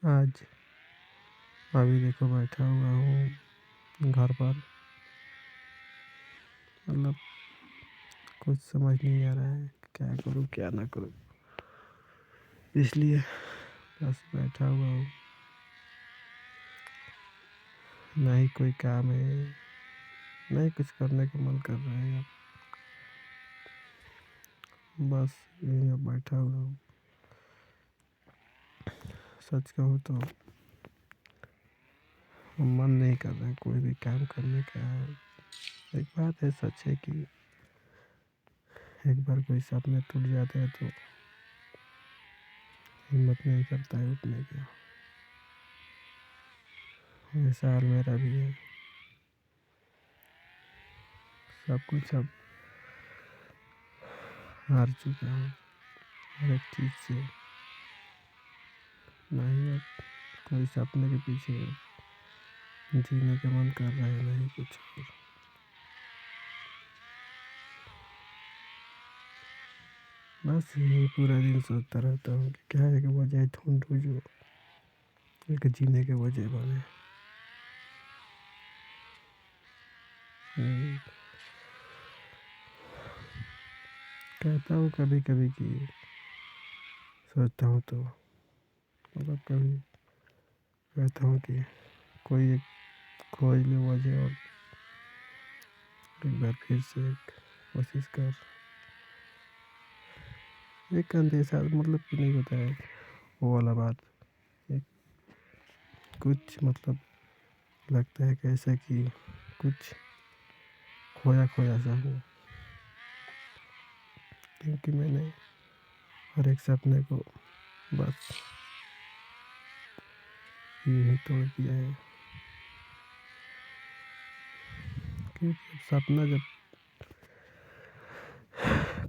आज अभी देखो बैठा हुआ हूँ घर पर। मतलब कुछ समझ नहीं आ रहा है क्या करूँ क्या ना करूँ, इसलिए बस बैठा हुआ हूँ। ना ही कोई काम है, ना ही कुछ करने का मन कर रहा है। अब बस यहीं अब बैठा हुआ हूँ। सच कहूँ तो मन नहीं कर रहा है कोई भी काम करने का। एक बात है, सच है कि एक बार कोई सपने टूट जाते हैं तो हिम्मत नहीं करता है उठने का। वैसा हाल मेरा भी है। सब कुछ अब हार चुका हूँ, हर एक चीज़ से। ना ही अब कोई सपने के पीछे जीने का मन कर रहा है, ना ही कुछ और। बस यही पूरा दिन सोचता रहता हूँ कि क्या एक वजह ढूंढूं जो एक जीने के वजह बने। हम्म, कहता हूँ कभी कभी कि सोचता हूँ तो मतलब कभी कहता हूँ कि कोई एक खोज ले वजह और एक बार फिर से एक कोशिश कर। एक अंदेशा मतलब कि नहीं होता है वो वाला बात। एक कुछ मतलब लगता है कि ऐसा कि कुछ खोया खोया सा हो, क्योंकि मैंने हर एक सपने को बस यूं ही तोड़ दिया है। क्योंकि सपना जब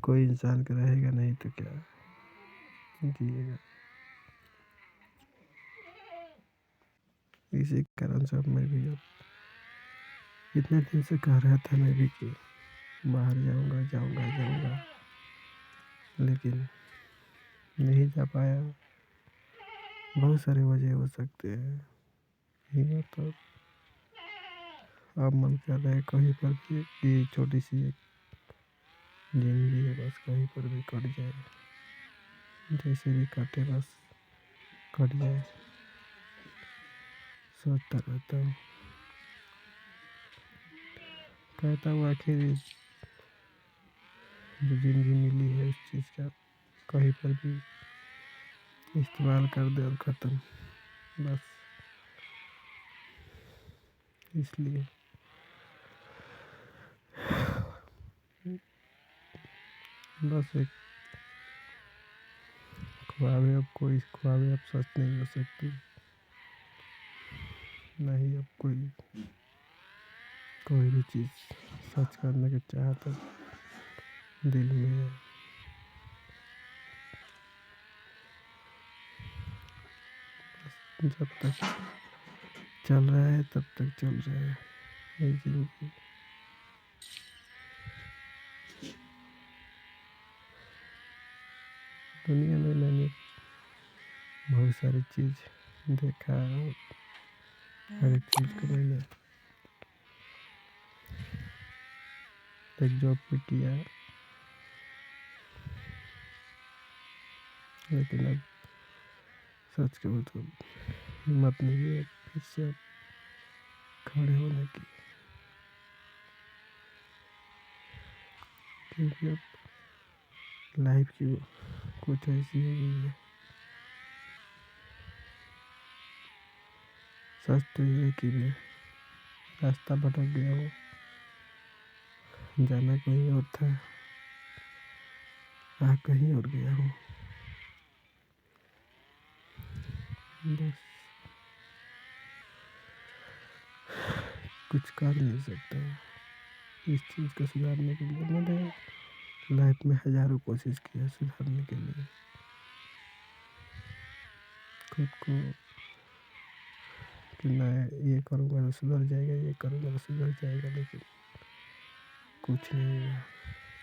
कोई इंसान का रहेगा नहीं तो क्या जिएगा। इसी कारण से अब मैं भी अब इतने दिन से कह रहा था मैं भी कि बाहर जाऊंगा जाऊंगा जाऊंगा, लेकिन नहीं जा पाया। बहुत सारे वजह हो सकते हैं। ये तो अब मन कर रहा है कहीं पर भी कि छोटी सी एक जिंदगी है, बस कहीं पर भी कट जाए, जैसे भी कटे बस कट जाए। सोचता रहता हूँ, कहता हूँ आखिर जो जिंदगी मिली है उस चीज़ का कहीं पर भी इस्तेमाल कर दे और ख़त्म, बस इसलिए बस एक ख्वाबें, अब कोई ख्वाबें अब सच नहीं हो सकती। नहीं अब कोई कोई भी चीज़ सच करने की चाहत अब दिल में है। जब तक चल रहा है तब तक चल रहा है ये जिंदगी। दुनिया में मैंने बहुत सारी चीज़ देखा और हर एक चीज़ को मैंने एक जॉब पे किया, लेकिन अब सच कहूँ तो हिम्मत नहीं है फिर से अब खड़े होने की। क्योंकि अब लाइफ की कुछ ऐसी हो गई है। सच तो ये है कि मैं रास्ता भटक गया हूँ, जाना कहीं और था, आ कहीं और गया हूँ। बस कुछ कर नहीं सकता हूँ इस चीज़ को सुधारने के लिए। मैंने लाइफ में हज़ारों कोशिश की है सुधारने के लिए खुद को, कि मैं ये करूँगा तो सुधर जाएगा, ये करूँगा तो सुधर जाएगा, लेकिन कुछ नहीं हुआ।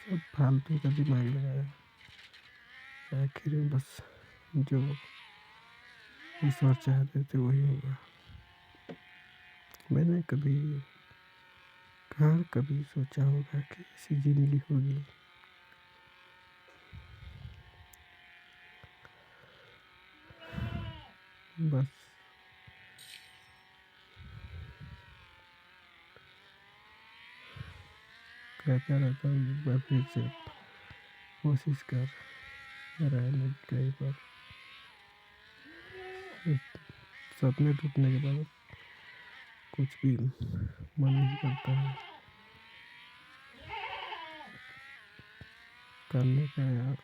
सब फालतू का दिमाग लगाया। आखिर में बस जो ईश्वर चाहते थे वही होगा। मैंने कभी सोचा होगा कि ऐसी जिंदगी होगी। बस कहता रहता हूँ एक बार फिर से कोशिश कर रहने की कहीं पर। सपने टूटने के बाद कुछ भी मन नहीं करता है करने का, या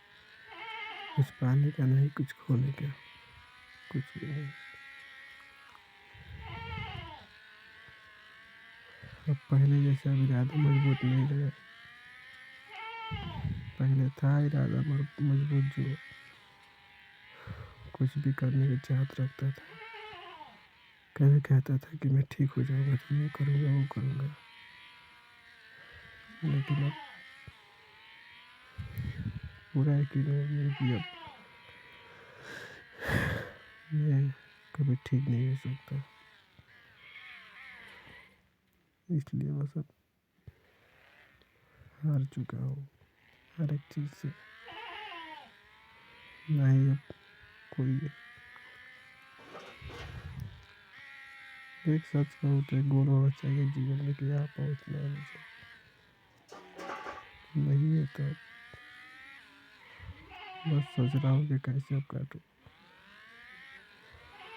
कुछ पाने का नहीं, कुछ खोने का, कुछ भी नहीं। अब पहले जैसा इरादा मजबूत नहीं रहे। पहले था इरादा मजबूत, जो कुछ भी करने की चाहत रखता था। कभी कहता था कि मैं ठीक हो जाऊंगा तो ये करूंगा वो करूंगा, लेकिन अब पूरा यकीन हो गया कि अब मैं कभी ठीक नहीं हो सकता। इसलिए बस अब हार चुका हूँ हर एक चीज़ से। ना ही अब कोई, एक सच कहूँ तो एक गोल होना चाहिए जीवन में कि यहाँ पहुँचना है मुझे। नहीं है तो बस सोच रहा हूँ कि कैसे अब काटूँ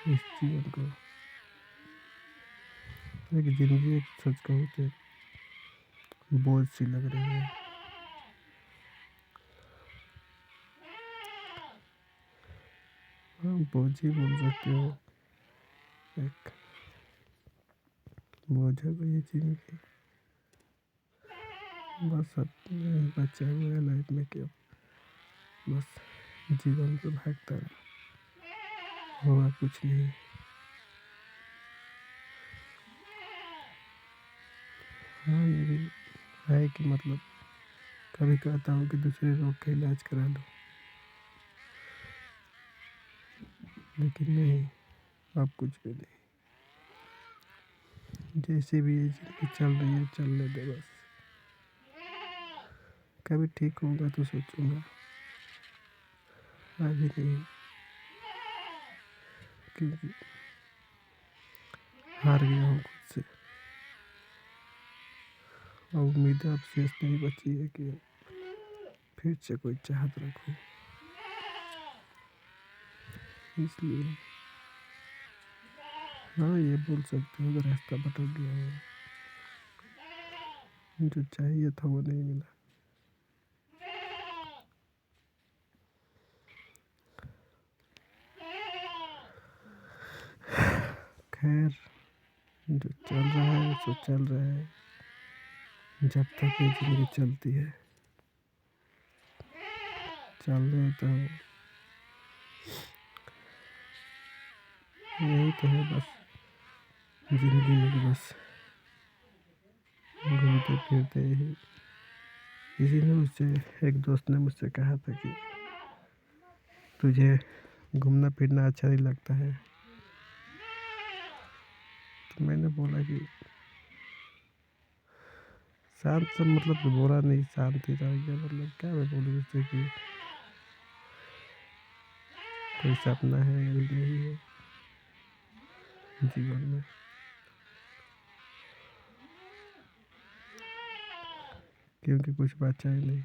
इस जीवन को। एक जिंदगी, एक सच कहूँ तो बोझ सी लग रही है। हाँ, बोझ ही बोल सकते हो। एक बोझ है ये जिंदगी। बस अब यही बचा हुआ है लाइफ में कि अब बस जीवन पे भागता रहा, होगा कुछ नहीं। हाँ, ये भी है कि मतलब कभी कहता हूँ कि दूसरे रोग का इलाज करा लो, लेकिन नहीं, अब कुछ भी नहीं। जैसे भी ये जिंदगी चल रही है चलने दे बस। कभी ठीक होगा तो सोचूंगा, अभी नहीं, क्योंकि हार गया हूँ खुद से। और उम्मीदें अब शेष नहीं बची है कि फिर से कोई चाहत रखूं। इसलिए हाँ, ये बोल सकते हो कि रास्ता भटक गया है। जो चाहिए था वो नहीं मिला। खैर, जो चल रहा है सो चल रहा है। जब तक ये जिंदगी चलती है चलने तो यही तो है बस जिंदगी में, कि बस घूमते फिरते ही। किसी ने मुझसे, एक दोस्त ने मुझसे कहा था कि तुझे घूमना फिरना अच्छा नहीं लगता है। तो मैंने बोला कि शांत सब मतलब कि बोला नहीं, शांति रह गया। मतलब क्या मैं बोलूँ उससे कि कोई सपना है या नहीं है जीवन में। क्योंकि कुछ बचा ही नहीं।